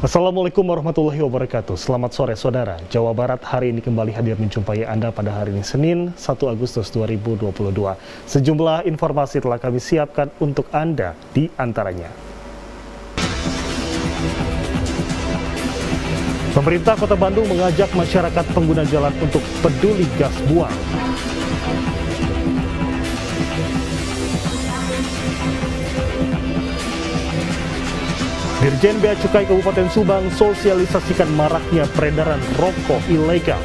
Assalamualaikum warahmatullahi wabarakatuh. Selamat sore saudara. Jawa Barat hari ini kembali hadir menjumpai Anda pada hari ini Senin 1 Agustus 2022. Sejumlah informasi telah kami siapkan untuk Anda, di antaranya. Pemerintah Kota Bandung mengajak masyarakat pengguna jalan untuk peduli gas buang. Dirjen Bea Cukai Kabupaten Subang sosialisasikan maraknya peredaran rokok ilegal.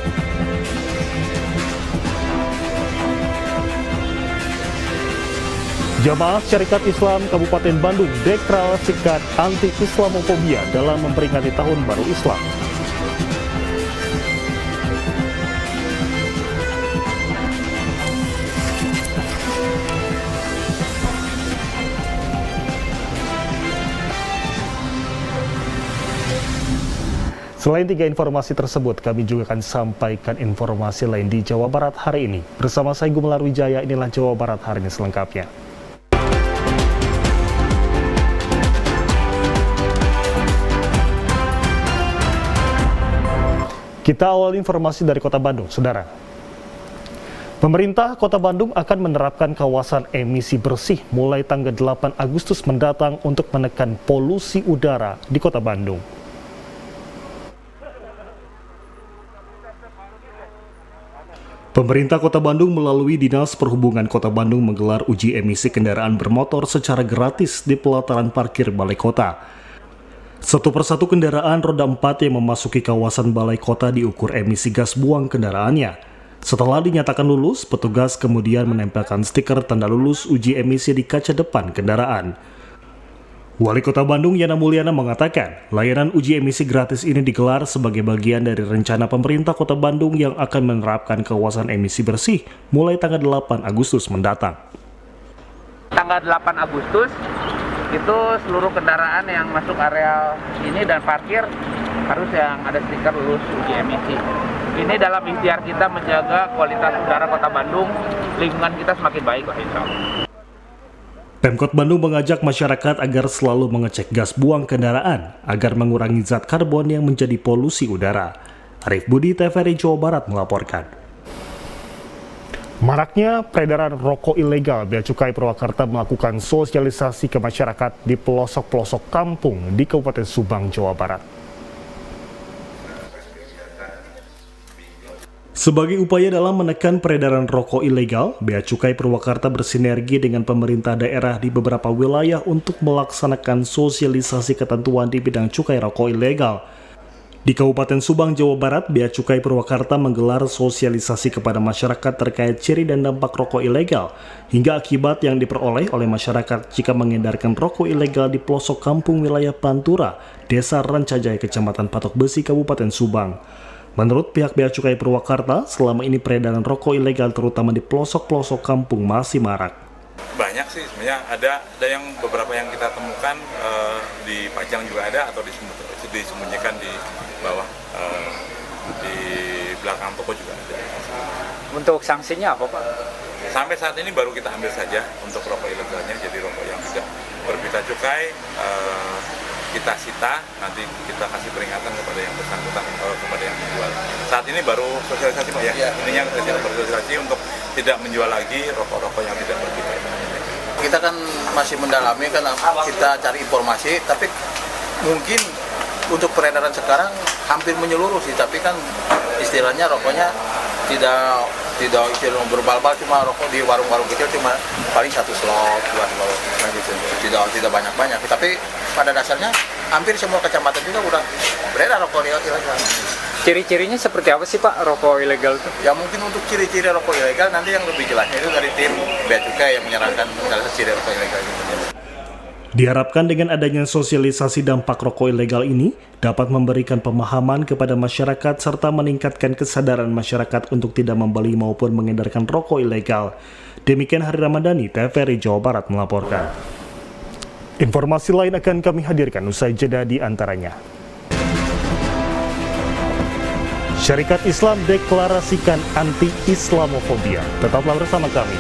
Jamaah Syarikat Islam Kabupaten Bandung deklarasikan anti-Islamofobia dalam memperingati Tahun Baru Islam. Selain 3 informasi tersebut, kami juga akan sampaikan informasi lain di Jawa Barat hari ini. Bersama saya Gumelar Wijaya, inilah Jawa Barat hari ini selengkapnya. Kita awal informasi dari Kota Bandung, saudara. Pemerintah Kota Bandung akan menerapkan kawasan emisi bersih mulai tanggal 8 Agustus mendatang untuk menekan polusi udara di Kota Bandung. Pemerintah Kota Bandung melalui Dinas Perhubungan Kota Bandung menggelar uji emisi kendaraan bermotor secara gratis di pelataran parkir Balai Kota. Satu persatu kendaraan roda 4 yang memasuki kawasan Balai Kota diukur emisi gas buang kendaraannya. Setelah dinyatakan lulus, petugas kemudian menempelkan stiker tanda lulus uji emisi di kaca depan kendaraan. Wali Kota Bandung Yana Mulyana mengatakan, layanan uji emisi gratis ini digelar sebagai bagian dari rencana pemerintah Kota Bandung yang akan menerapkan kawasan emisi bersih mulai tanggal 8 Agustus mendatang. Tanggal 8 Agustus, itu seluruh kendaraan yang masuk area ini dan parkir harus yang ada stiker lulus uji emisi. Ini dalam ikhtiar kita menjaga kualitas udara Kota Bandung, lingkungan kita semakin baik, insya Allah. Pemkot Bandung mengajak masyarakat agar selalu mengecek gas buang kendaraan agar mengurangi zat karbon yang menjadi polusi udara. Arif Budi, TVRI Jawa Barat melaporkan. Maraknya peredaran rokok ilegal, Bea Cukai Purwakarta melakukan sosialisasi ke masyarakat di pelosok-pelosok kampung di Kabupaten Subang, Jawa Barat. Sebagai upaya dalam menekan peredaran rokok ilegal, Bea Cukai Purwakarta bersinergi dengan pemerintah daerah di beberapa wilayah untuk melaksanakan sosialisasi ketentuan di bidang cukai rokok ilegal. Di Kabupaten Subang, Jawa Barat, Bea Cukai Purwakarta menggelar sosialisasi kepada masyarakat terkait ciri dan dampak rokok ilegal, hingga akibat yang diperoleh oleh masyarakat jika mengedarkan rokok ilegal di pelosok kampung wilayah Pantura, Desa Rancajaya, Kecamatan Patok Besi, Kabupaten Subang. Menurut pihak Bea Cukai Purwakarta, selama ini peredaran rokok ilegal terutama di pelosok-pelosok kampung masih marak. Banyak sih sebenarnya, ada yang beberapa yang kita temukan di Pajang juga ada, atau disembunyikan di bawah, di belakang toko juga ada. Untuk sanksinya apa, Pak? Sampai saat ini baru kita ambil saja untuk rokok ilegalnya, jadi rokok yang tidak berbeda cukai, kita sita, nanti kita kasih peringatan kepada yang bersangkutan, kepada yang menjual. Saat ini baru sosialisasi, Pak, ya? Intinya kita bersosialisasi untuk tidak menjual lagi rokok-rokok yang tidak berbeda. Kita kan masih mendalami, kan kita cari informasi, tapi mungkin untuk peredaran sekarang hampir menyeluruh sih, tapi kan istilahnya rokoknya tidak istilah berbal-bal, cuma rokok di warung-warung kecil cuma paling 1 slot, 2 slot, gitu. Tidak banyak-banyak. Tapi pada dasarnya hampir semua kecamatan juga udah beredar rokok ilegal. Ciri-cirinya seperti apa sih, Pak, rokok ilegal itu? Ya mungkin untuk ciri-ciri rokok ilegal nanti yang lebih jelasnya itu dari tim Bea Cukai yang menyerahkan ciri rokok ilegal itu. Diharapkan dengan adanya sosialisasi dampak rokok ilegal ini dapat memberikan pemahaman kepada masyarakat serta meningkatkan kesadaran masyarakat untuk tidak membeli maupun mengedarkan rokok ilegal. Demikian Hari Ramadhani, TVRI Jawa Barat melaporkan. Informasi lain akan kami hadirkan usai jeda di antaranya. Syarikat Islam deklarasikan anti-Islamofobia. Tetaplah bersama kami.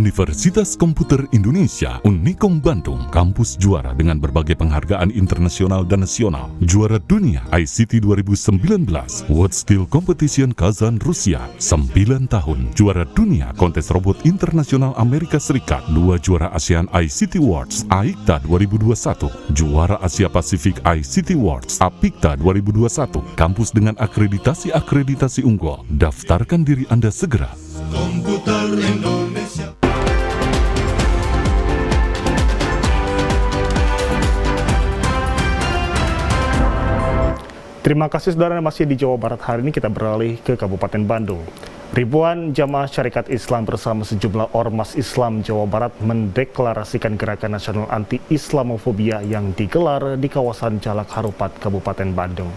Universitas Komputer Indonesia Unikom Bandung, kampus juara dengan berbagai penghargaan internasional dan nasional. Juara dunia ICT 2019, World Steel Competition Kazan, Rusia, 9 tahun. Juara dunia kontes robot internasional Amerika Serikat, 2 juara ASEAN ICT Awards, AICTA 2021, juara Asia Pasifik ICT Awards, APICTA 2021, kampus dengan akreditasi unggul. Daftarkan diri Anda segera. Komputer Indonesia. Terima kasih saudara, masih di Jawa Barat. Hari ini kita beralih ke Kabupaten Bandung. Ribuan jamaah syarikat Islam bersama sejumlah ormas Islam Jawa Barat mendeklarasikan gerakan nasional anti-Islamofobia yang digelar di kawasan Jalak Harupat, Kabupaten Bandung.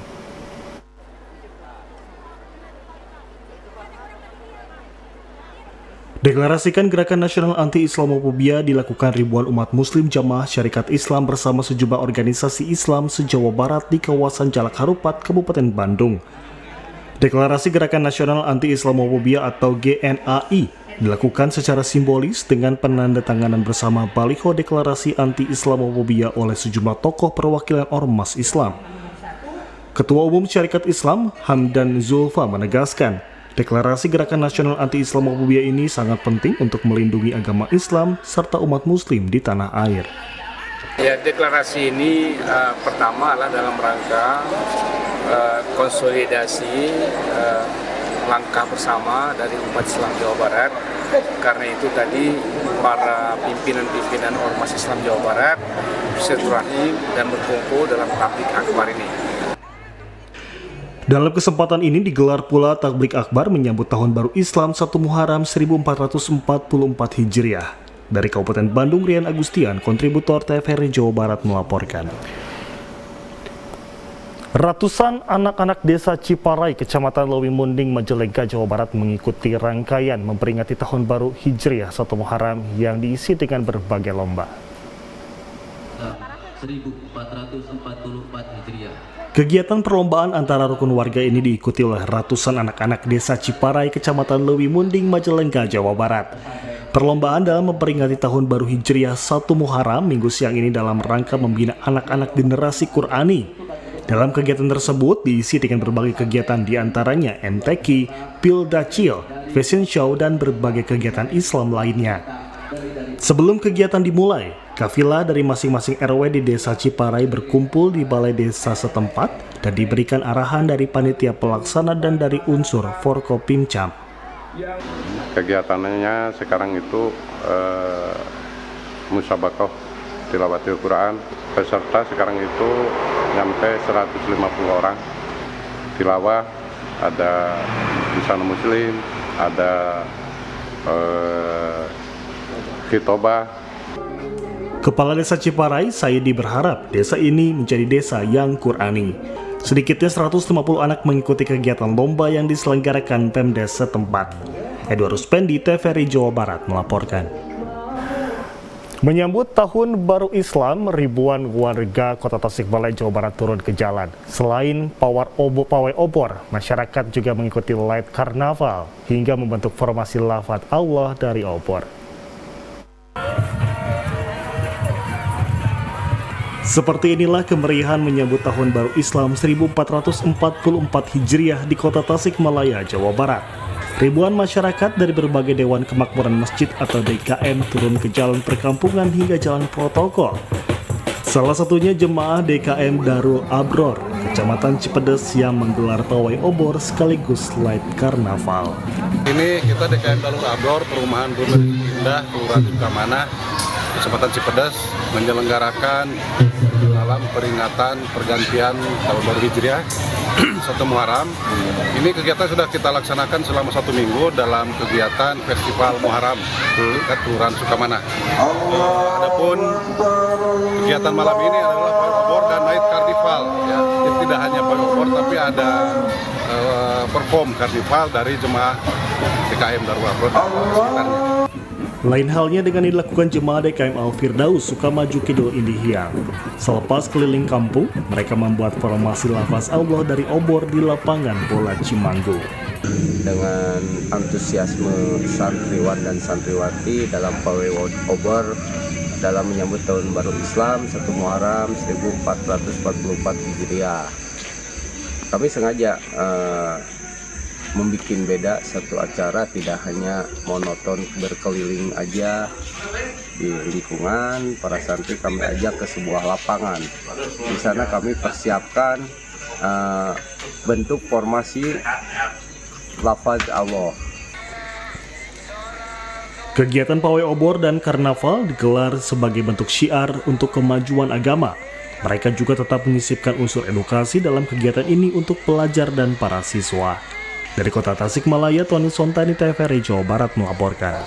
Deklarasikan gerakan nasional anti-Islamofobia dilakukan ribuan umat muslim jamaah syarikat Islam bersama sejumlah organisasi Islam se-Jawa Barat di kawasan Jalak Harupat, Kabupaten Bandung. Deklarasi gerakan nasional anti-Islamofobia atau GNAI dilakukan secara simbolis dengan penandatanganan bersama baliho deklarasi anti-Islamofobia oleh sejumlah tokoh perwakilan ormas Islam. Ketua Umum Syarikat Islam Hamdan Zulfa menegaskan, deklarasi gerakan nasional anti-Islamofobia ini sangat penting untuk melindungi agama Islam serta umat muslim di tanah air. Ya, deklarasi ini pertama adalah dalam rangka konsolidasi langkah bersama dari umat Islam Jawa Barat. Karena itu tadi para pimpinan-pimpinan ormas Islam Jawa Barat bersilaturahim dan berkumpul dalam tablik akbar ini. Dalam kesempatan ini digelar pula Tablik Akbar menyambut Tahun Baru Islam 1 Muharram 1444 Hijriah. Dari Kabupaten Bandung, Rian Agustian, kontributor TVRI Jawa Barat melaporkan. Ratusan anak-anak desa Ciparai, Kecamatan Lewi Munding, Majalengka, Jawa Barat mengikuti rangkaian memperingati Tahun Baru Hijriah 1 Muharram yang diisi dengan berbagai lomba. 1444 Hijriah. Kegiatan perlombaan antara rukun warga ini diikuti oleh ratusan anak-anak desa Ciparai, Kecamatan Lewi Munding, Majalengka, Jawa Barat. Perlombaan dalam memperingati Tahun Baru Hijriah 1 Muharram Minggu siang ini dalam rangka membina anak-anak generasi Qur'ani. Dalam kegiatan tersebut diisi dengan berbagai kegiatan diantaranya MTQ, Pildacil, Fashion Show, dan berbagai kegiatan Islam lainnya. Sebelum kegiatan dimulai, kafilah dari masing-masing RW di desa Ciparai berkumpul di balai desa setempat dan diberikan arahan dari panitia pelaksana dan dari unsur Forkopimcam. Kegiatannya sekarang itu musabakoh tilawatil Quran. Peserta sekarang itu nyampe 150 orang. Tilawah ada busana muslim, ada khitobah. Kepala Desa Ciparai, Saidi, berharap desa ini menjadi desa yang Qur'ani. Sedikitnya 150 anak mengikuti kegiatan lomba yang diselenggarakan Pemdes setempat. Edward Ruspendi, TVRI Jawa Barat melaporkan. Menyambut Tahun Baru Islam, ribuan warga Kota Tasikmalaya, Jawa Barat turun ke jalan. Selain pawai obor, masyarakat juga mengikuti light karnaval hingga membentuk formasi lafaz Allah dari obor. Seperti inilah kemeriahan menyambut Tahun Baru Islam 1444 Hijriah di Kota Tasikmalaya, Jawa Barat. Ribuan masyarakat dari berbagai Dewan Kemakmuran Masjid atau DKM turun ke jalan perkampungan hingga jalan protokol. Salah satunya jemaah DKM Darul Abror, Kecamatan Cipedes yang menggelar pawai obor sekaligus light karnaval. Ini kita DKM Darul Abror, Perumahan Bumi Indah, Kelurahan Sukamana, Kecamatan Cipedes menyelenggarakan dalam peringatan pergantian Tahun Baru Hijriah 1 Muharram. Ini kegiatan sudah kita laksanakan selama 1 minggu dalam kegiatan Festival Muharram di Kelurahan Sukamana. Adapun kegiatan malam ini adalah pawai obor dan night carnival. Ya. Jadi tidak hanya pawai obor tapi ada perform karnival dari jemaah DKM Darul Abror dan sekitarnya. Lain halnya dengan dilakukan jemaah DKM Al-Firdaus Sukamaju Kidul Indihiyang. Selepas keliling kampung, mereka membuat formasi lafaz Allah dari obor di lapangan bola Cimanggu. Dengan antusiasme santriwan dan santriwati dalam pawai obor dalam menyambut tahun baru Islam 1 Muharram 1444 Hijriah. Kami sengaja membuat beda satu acara, tidak hanya monoton berkeliling aja di lingkungan. Para santri kami ajak ke sebuah lapangan. Di sana kami persiapkan bentuk formasi lafaz Allah. Kegiatan pawai obor dan karnaval digelar sebagai bentuk syiar untuk kemajuan agama. Mereka juga tetap menyisipkan unsur edukasi dalam kegiatan ini untuk pelajar dan para siswa. Dari kota Tasikmalaya, Tony Sontani, TVRI Jawa Barat melaporkan.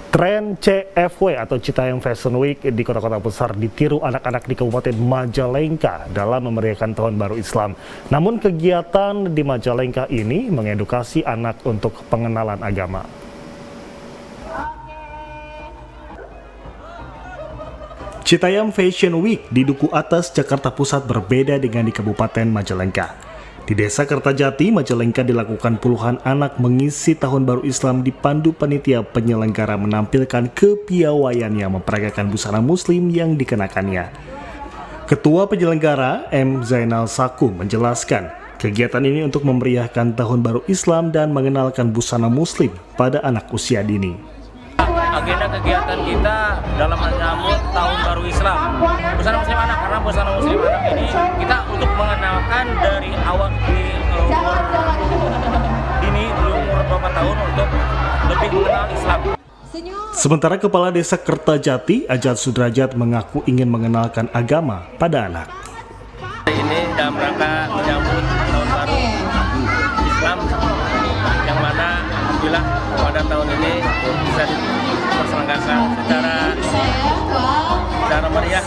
Tren CFW atau Citayam Fashion Week di kota-kota besar ditiru anak-anak di Kabupaten Majalengka dalam memeriahkan Tahun Baru Islam. Namun kegiatan di Majalengka ini mengedukasi anak untuk pengenalan agama. Citayam Fashion Week di Duku Atas, Jakarta Pusat berbeda dengan di Kabupaten Majalengka. Di Desa Kertajati, Majalengka dilakukan puluhan anak mengisi Tahun Baru Islam dipandu panitia penyelenggara menampilkan kepiawaiannya memperagakan busana muslim yang dikenakannya. Ketua penyelenggara M. Zainal Saku menjelaskan, kegiatan ini untuk memeriahkan Tahun Baru Islam dan mengenalkan busana muslim pada anak usia dini. Agenda kegiatan kita dalam menyambut Tahun Baru Islam busana muslim anak, karena busana muslim anak ini kita untuk mengenalkan dari awal di umur dini, di umur beberapa tahun untuk lebih mengenal Islam. Sementara Kepala Desa Kertajati, Ajat Sudrajat, mengaku ingin mengenalkan agama pada anak. Ini dalam rangka menyambut Tahun Baru Islam yang mana alhamdulillah pada tahun ini bisa diperselenggarakan secara meriah.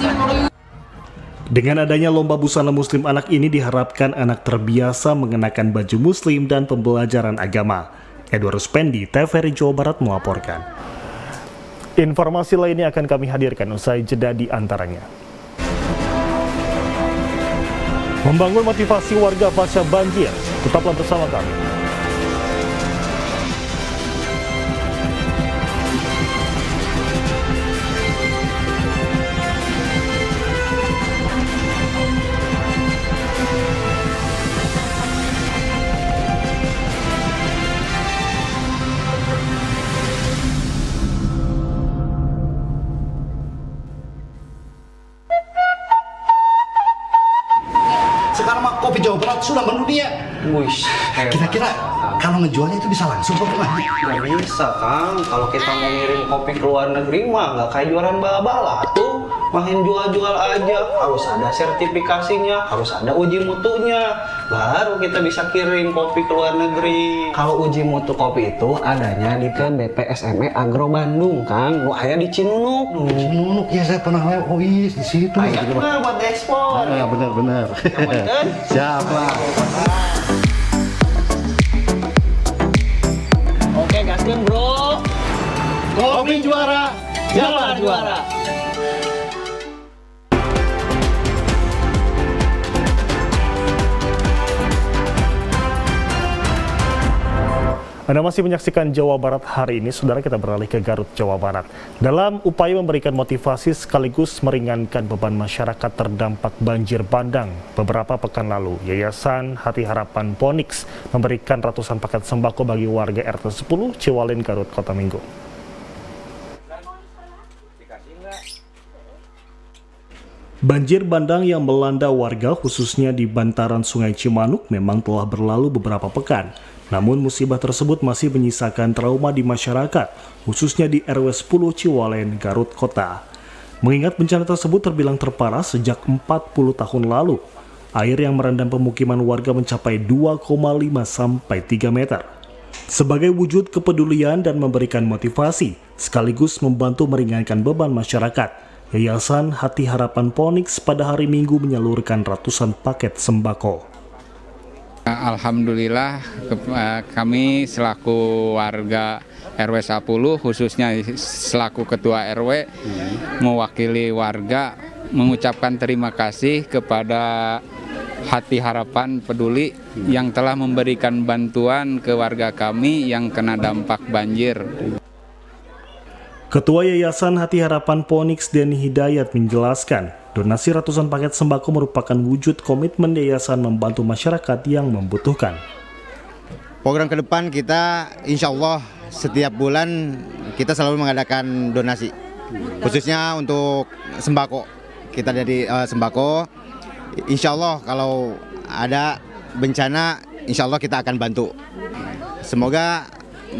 Dengan adanya lomba busana muslim anak ini diharapkan anak terbiasa mengenakan baju muslim dan pembelajaran agama. Edward Ruspendi, TVRI Jawa Barat melaporkan. Informasi lainnya akan kami hadirkan usai jeda di antaranya. Membangun motivasi warga pasca banjir. Tetaplah bersama kami. Sekarang mah kopi Jawa Barat sudah mendunia. Kira-kira kalau ngejualnya itu bisa langsung kok nggak? Nggak bisa, Kang. Kalau kita mau ngirim kopi ke luar negeri mah nggak kayak jualan bala-bala tuh. Main jual-jual aja, harus ada sertifikasinya, harus ada uji mutunya, baru kita bisa kirim kopi ke luar negeri. Kalau uji mutu kopi itu adanya di BPSME Agro Bandung, Kang. Nu aya di Cinunuk. Cinunuk ya, saya pernah lewat. Oh iya, di situ. Nah, buat ekspor. Ya benar-benar. Siap lah. Oke, gaskeun, Bro. Kopi juara, Jabar juara. Anda masih menyaksikan Jawa Barat hari ini, saudara. Kita beralih ke Garut, Jawa Barat. Dalam upaya memberikan motivasi sekaligus meringankan beban masyarakat terdampak banjir bandang, beberapa pekan lalu, Yayasan Hati Harapan Ponix memberikan ratusan paket sembako bagi warga RT 10 Ciwalin, Garut, Kota Minggu. Banjir bandang yang melanda warga khususnya di bantaran Sungai Cimanuk memang telah berlalu beberapa pekan. Namun musibah tersebut masih menyisakan trauma di masyarakat, khususnya di RW 10 Ciwalen, Garut Kota. Mengingat bencana tersebut terbilang terparah sejak 40 tahun lalu. Air yang merendam pemukiman warga mencapai 2,5 sampai 3 meter. Sebagai wujud kepedulian dan memberikan motivasi, sekaligus membantu meringankan beban masyarakat, Yayasan Hati Harapan Ponix pada hari Minggu menyalurkan ratusan paket sembako. Alhamdulillah kami selaku warga RW 10 khususnya selaku Ketua RW mewakili warga mengucapkan terima kasih kepada Hati Harapan Peduli yang telah memberikan bantuan ke warga kami yang kena dampak banjir. Ketua Yayasan Hati Harapan Ponix Denny Hidayat menjelaskan, donasi ratusan paket sembako merupakan wujud komitmen yayasan membantu masyarakat yang membutuhkan. Program ke depan kita insya Allah setiap bulan kita selalu mengadakan donasi, khususnya untuk sembako. Kita dari sembako, insya Allah kalau ada bencana, insya Allah kita akan bantu. Semoga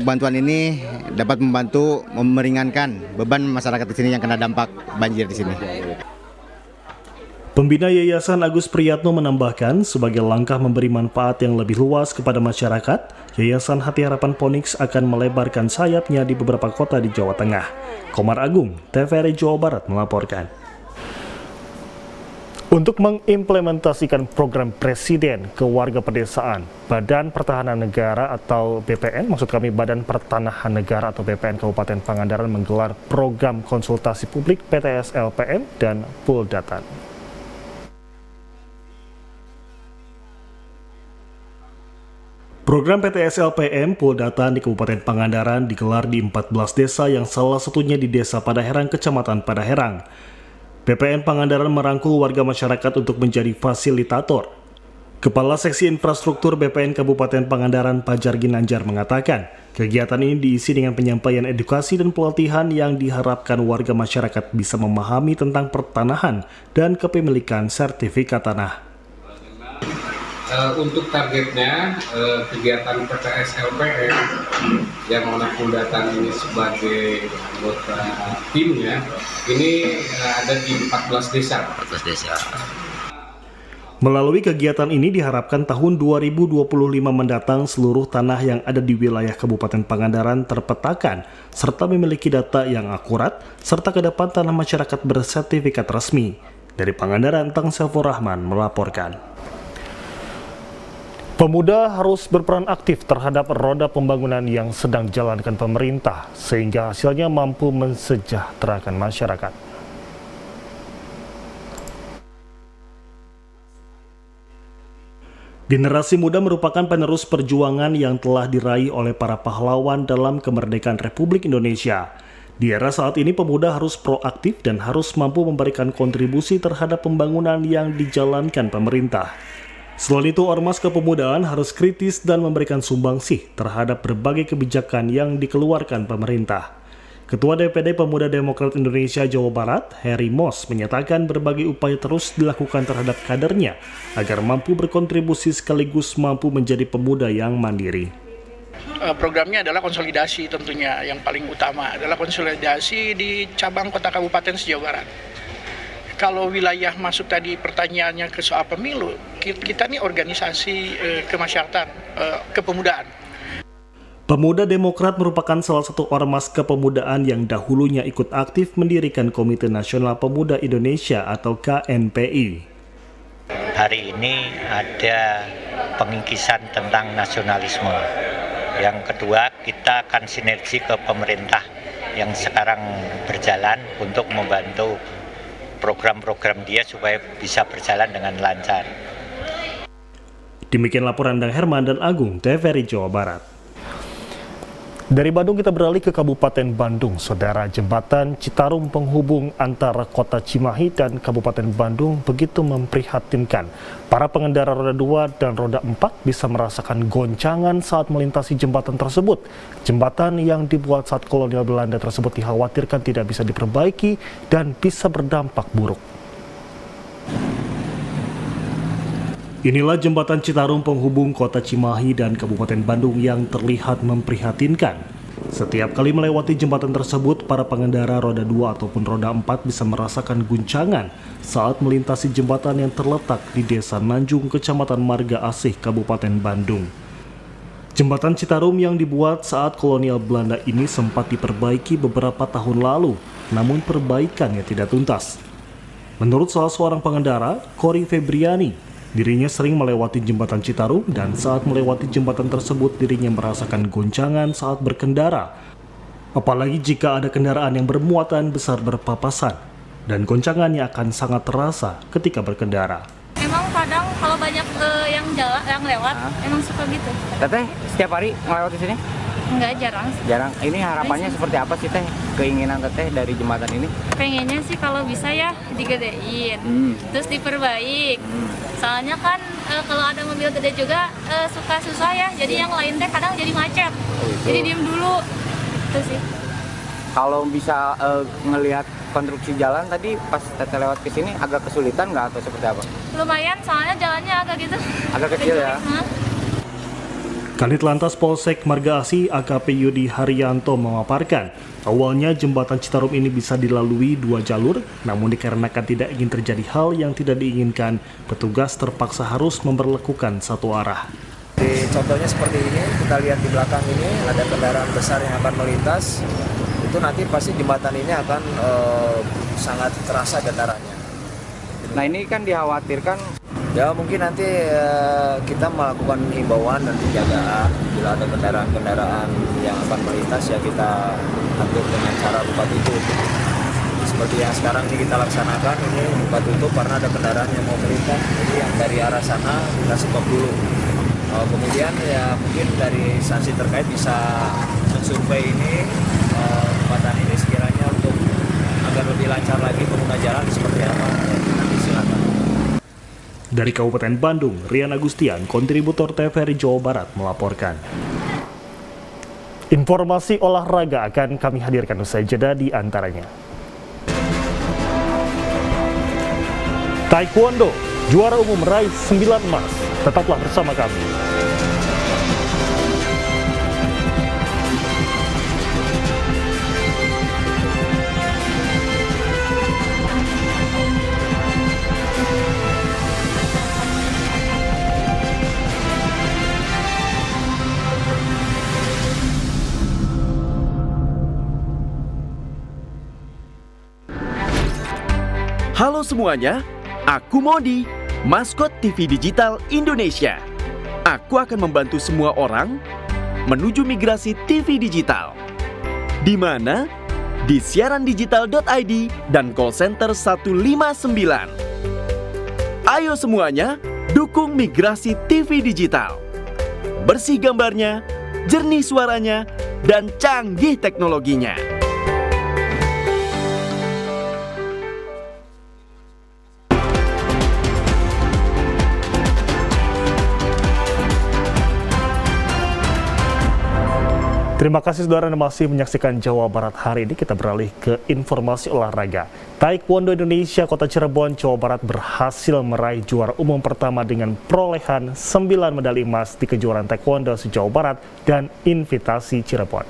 bantuan ini dapat membantu meringankan beban masyarakat di sini yang kena dampak banjir di sini. Pembina Yayasan Agus Priyatno menambahkan, sebagai langkah memberi manfaat yang lebih luas kepada masyarakat, Yayasan Hati Harapan Ponix akan melebarkan sayapnya di beberapa kota di Jawa Tengah. Komar Agung, TVRI Jawa Barat melaporkan. Untuk mengimplementasikan program Presiden ke warga pedesaan, Badan Pertahanan Negara atau BPN, maksud kami Badan Pertanahan Negara atau BPN Kabupaten Pangandaran menggelar program konsultasi publik PTS LPM dan Pool Datan. Program PTS LPM Pool Datan di Kabupaten Pangandaran digelar di 14 desa yang salah satunya di Desa Padaherang, Kecamatan Padaherang. BPN Pangandaran merangkul warga masyarakat untuk menjadi fasilitator. Kepala Seksi Infrastruktur BPN Kabupaten Pangandaran Pajar Ginanjar mengatakan, kegiatan ini diisi dengan penyampaian edukasi dan pelatihan yang diharapkan warga masyarakat bisa memahami tentang pertanahan dan kepemilikan sertifikat tanah. Untuk targetnya, kegiatan PTS LPM yang mana Pool Datan ini sebagai anggota timnya, ini ada di 14 desa. Melalui kegiatan ini diharapkan tahun 2025 mendatang seluruh tanah yang ada di wilayah Kabupaten Pangandaran terpetakan serta memiliki data yang akurat serta kedapan tanah masyarakat bersertifikat resmi. Dari Pangandaran, Tangsafur Rahman melaporkan. Pemuda harus berperan aktif terhadap roda pembangunan yang sedang dijalankan pemerintah sehingga hasilnya mampu mensejahterakan masyarakat. Generasi muda merupakan penerus perjuangan yang telah diraih oleh para pahlawan dalam kemerdekaan Republik Indonesia. Di era saat ini, pemuda harus proaktif dan harus mampu memberikan kontribusi terhadap pembangunan yang dijalankan pemerintah. Selain itu, Ormas Kepemudaan harus kritis dan memberikan sumbangsih terhadap berbagai kebijakan yang dikeluarkan pemerintah. Ketua DPD Pemuda Demokrat Indonesia Jawa Barat, Heri Mos, menyatakan berbagai upaya terus dilakukan terhadap kadernya agar mampu berkontribusi sekaligus mampu menjadi pemuda yang mandiri. Programnya adalah konsolidasi, tentunya yang paling utama adalah konsolidasi di cabang kota kabupaten se-Jawa Barat. Kalau wilayah masuk tadi pertanyaannya ke soal pemilu, kita ini organisasi kemasyarakatan, kepemudaan. Pemuda Demokrat merupakan salah satu ormas kepemudaan yang dahulunya ikut aktif mendirikan Komite Nasional Pemuda Indonesia atau KNPI. Hari ini ada pengikisan tentang nasionalisme. Yang kedua, kita akan sinergi ke pemerintah yang sekarang berjalan untuk membantu program-program dia supaya bisa berjalan dengan lancar. Demikian laporan Dang Herman dan Agung, TVRI Jawa Barat. Dari Bandung kita beralih ke Kabupaten Bandung. Saudara, jembatan Citarum penghubung antara kota Cimahi dan Kabupaten Bandung begitu memprihatinkan. Para pengendara roda 2 dan roda 4 bisa merasakan goncangan saat melintasi jembatan tersebut. Jembatan yang dibuat saat kolonial Belanda tersebut dikhawatirkan tidak bisa diperbaiki dan bisa berdampak buruk. Inilah jembatan Citarum penghubung kota Cimahi dan Kabupaten Bandung yang terlihat memprihatinkan. Setiap kali melewati jembatan tersebut, para pengendara roda 2 ataupun roda 4 bisa merasakan guncangan saat melintasi jembatan yang terletak di Desa Nanjung, Kecamatan Marga Asih, Kabupaten Bandung. Jembatan Citarum yang dibuat saat kolonial Belanda ini sempat diperbaiki beberapa tahun lalu, namun perbaikannya tidak tuntas. Menurut salah seorang pengendara, Kori Febriani, dirinya sering melewati jembatan Citarum dan saat melewati jembatan tersebut dirinya merasakan goncangan saat berkendara. apalagi jika ada kendaraan yang bermuatan besar berpapasan, dan goncangannya akan sangat terasa ketika berkendara. Emang kadang kalau banyak yang lewat, emang suka gitu. Teteh setiap hari melewati sini? Enggak, jarang. Jarang. Ini harapannya seperti apa sih Teh? Keinginan Teteh dari jembatan ini? Pengennya sih kalau bisa ya digedein, terus diperbaik. Soalnya kan kalau ada mobil gede juga suka susah ya, jadi yang lain teh kadang jadi macet. Jadi diem dulu. Itu sih. Kalau bisa ngelihat konstruksi jalan tadi pas Teteh lewat ke sini agak kesulitan nggak atau seperti apa? Lumayan, soalnya jalannya agak gitu. Agak kecil ya. Kanit Lantas Polsek Marga Asih AKP Yudi Haryanto memaparkan, awalnya jembatan Citarum ini bisa dilalui 2 jalur, namun dikarenakan tidak ingin terjadi hal yang tidak diinginkan, petugas terpaksa harus memberlakukan satu arah. Contohnya seperti ini, kita lihat di belakang ini ada kendaraan besar yang akan melintas, itu nanti pasti jembatan ini akan sangat terasa getarannya. Nah ini kan dikhawatirkan. Ya mungkin nanti kita melakukan himbauan dan penjagaan bila ada kendaraan-kendaraan yang akan melintas ya kita atur dengan cara buka tutup. Seperti yang sekarang ini kita laksanakan, ini buka tutup karena ada kendaraan yang mau melintas, jadi yang dari arah sana kita stop dulu. Kemudian ya mungkin dari instansi terkait bisa mensurvei ini jembatan ini sekiranya untuk agar lebih lancar lagi pengguna jalan seperti apa, nanti silakan. Dari Kabupaten Bandung, Rian Agustian, kontributor TVRI Jawa Barat melaporkan. Informasi olahraga akan kami hadirkan usai jeda di antaranya. Taekwondo, juara umum meraih 9 emas. Tetaplah bersama kami. Halo semuanya, aku Modi, maskot TV Digital Indonesia. Aku akan membantu semua orang menuju migrasi TV digital. Di mana? Di siarandigital.id dan call center 159. Ayo semuanya, dukung migrasi TV digital. Bersih gambarnya, jernih suaranya, dan canggih teknologinya. Terima kasih saudara Anda masih menyaksikan Jawa Barat hari ini. Kita beralih ke informasi olahraga. Taekwondo Indonesia Kota Cirebon, Jawa Barat berhasil meraih juara umum pertama dengan perolehan 9 medali emas di kejuaraan Taekwondo se-Jawa Barat dan Invitasi Cirebon.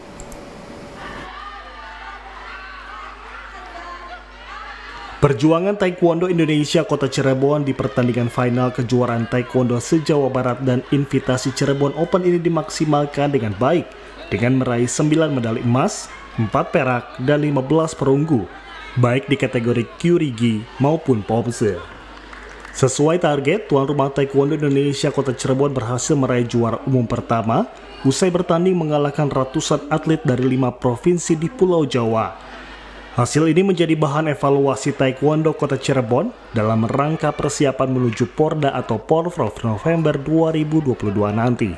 Perjuangan Taekwondo Indonesia Kota Cirebon di pertandingan final kejuaraan Taekwondo se-Jawa Barat dan Invitasi Cirebon Open ini dimaksimalkan dengan baik, dengan meraih 9 medali emas, 4 perak, dan 15 perunggu, baik di kategori Kyurigi maupun Pomse. Sesuai target, tuan rumah Taekwondo Indonesia Kota Cirebon berhasil meraih juara umum pertama, usai bertanding mengalahkan ratusan atlet dari 5 provinsi di Pulau Jawa. Hasil ini menjadi bahan evaluasi Taekwondo Kota Cirebon dalam rangka persiapan menuju Porda atau Porprov November 2022 nanti.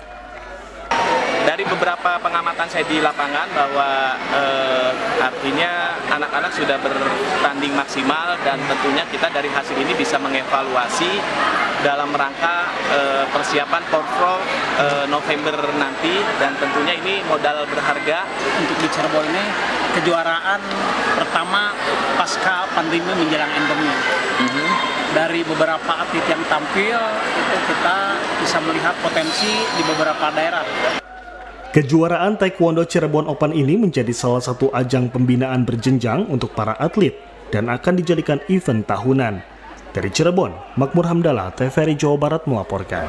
Dari beberapa pengamatan saya di lapangan bahwa artinya anak-anak sudah bertanding maksimal dan tentunya kita dari hasil ini bisa mengevaluasi dalam rangka persiapan Porprov November nanti, dan tentunya ini modal berharga untuk di Cirebon ini kejuaraan pertama pasca pandemi menjelang endemi. Dari beberapa atlet yang tampil itu kita bisa melihat potensi di beberapa daerah. Kejuaraan Taekwondo Cirebon Open ini menjadi salah satu ajang pembinaan berjenjang untuk para atlet dan akan dijadikan event tahunan. Dari Cirebon, Makmur Hamdallah, TVRI Jawa Barat melaporkan.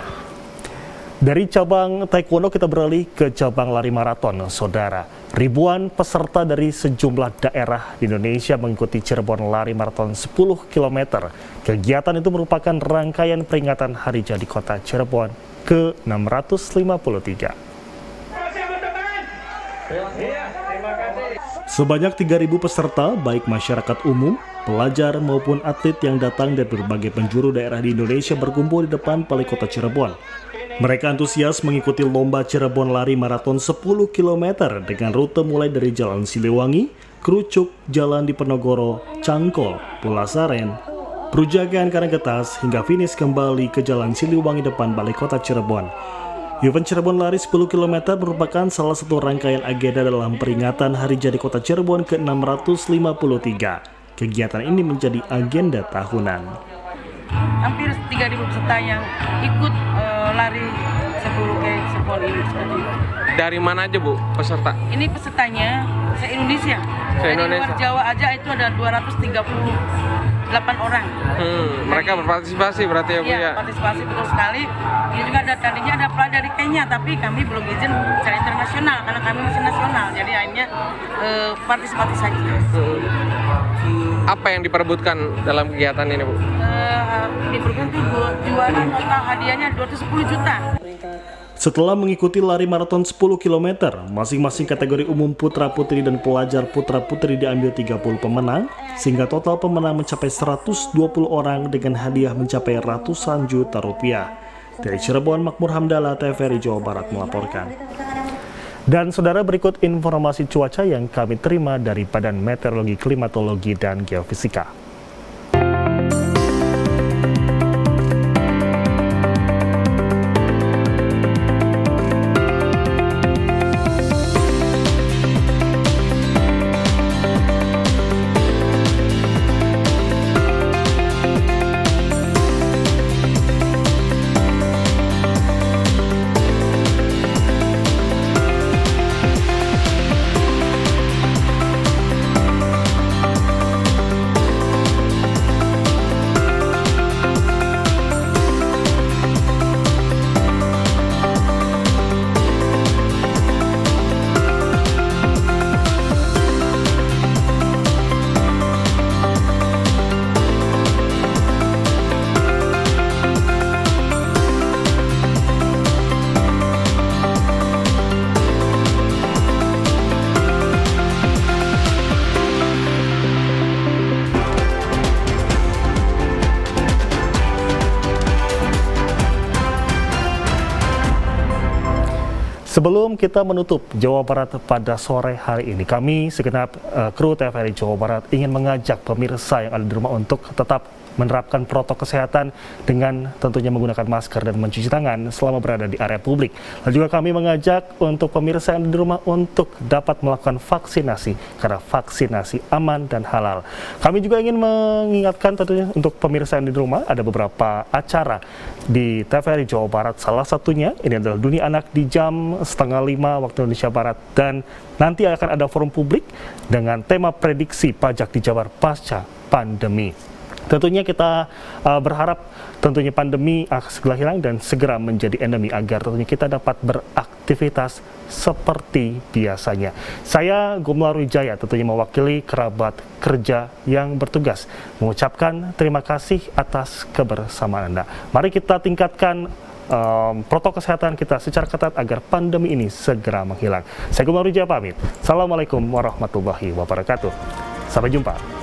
Dari cabang Taekwondo kita beralih ke cabang lari maraton, saudara. Ribuan peserta dari sejumlah daerah di Indonesia mengikuti Cirebon Lari Maraton 10 km. Kegiatan itu merupakan rangkaian peringatan Hari Jadi Kota Cirebon ke-653. Iya, terima kasih. Sebanyak 3.000 peserta, baik masyarakat umum, pelajar maupun atlet yang datang dari berbagai penjuru daerah di Indonesia berkumpul di depan Balai Kota Cirebon. Mereka antusias mengikuti lomba Cirebon lari maraton 10 km dengan rute mulai dari Jalan Siliwangi, Krucuk, Jalan Diponegoro, Cangkol, Pulasaren, Perujagaan Karanggetas hingga finish kembali ke Jalan Siliwangi depan Balai Kota Cirebon. Event Cirebon Lari 10 km merupakan salah satu rangkaian agenda dalam peringatan Hari Jadi Kota Cirebon ke-653. Kegiatan ini menjadi agenda tahunan. Hampir 3.000 peserta yang ikut lari 10 Cirebon ini seperti itu. Dari mana aja Bu peserta? Ini pesertanya se-Indonesia. Dari luar Jawa aja itu ada 238 orang. Mereka berpartisipasi berarti ya Bu ya? Partisipasi betul sekali. Ini juga ada tadinya ada pelajar dari Kenya, tapi kami belum izin secara internasional karena kami masih nasional. Jadi akhirnya partisipasi saja. Apa yang diperebutkan dalam kegiatan ini Bu? Diperebutkan itu juara total hadiahnya 210 juta. Setelah mengikuti lari maraton 10 km, masing-masing kategori umum putra-putri dan pelajar putra-putri diambil 30 pemenang, sehingga total pemenang mencapai 120 orang dengan hadiah mencapai ratusan juta rupiah. Dari Cirebon, Makmur Hamdallah, TVRI Jawa Barat melaporkan. Dan saudara, berikut informasi cuaca yang kami terima dari Badan Meteorologi, Klimatologi, dan Geofisika. Sebelum kita menutup Jawa Barat pada sore hari ini, kami segenap kru TVRI Jawa Barat ingin mengajak pemirsa yang ada di rumah untuk tetap menerapkan protokol kesehatan dengan tentunya menggunakan masker dan mencuci tangan selama berada di area publik. Dan juga kami mengajak untuk pemirsa yang ada di rumah untuk dapat melakukan vaksinasi karena vaksinasi aman dan halal. Kami juga ingin mengingatkan tentunya untuk pemirsa yang ada di rumah ada beberapa acara di TVRI Jawa Barat. Salah satunya ini adalah Dunia Anak di jam 4:30 waktu Indonesia Barat, dan nanti akan ada forum publik dengan tema prediksi pajak di Jabar pasca pandemi. Tentunya kita berharap tentunya pandemi segera hilang dan segera menjadi endemi agar tentunya kita dapat beraktivitas seperti biasanya. Saya Gumlar Wijaya tentunya mewakili kerabat kerja yang bertugas mengucapkan terima kasih atas kebersamaan Anda. Mari kita tingkatkan protokol kesehatan kita secara ketat agar pandemi ini segera menghilang. Saya Gumlar Wijaya pamit. Assalamualaikum warahmatullahi wabarakatuh. Sampai jumpa.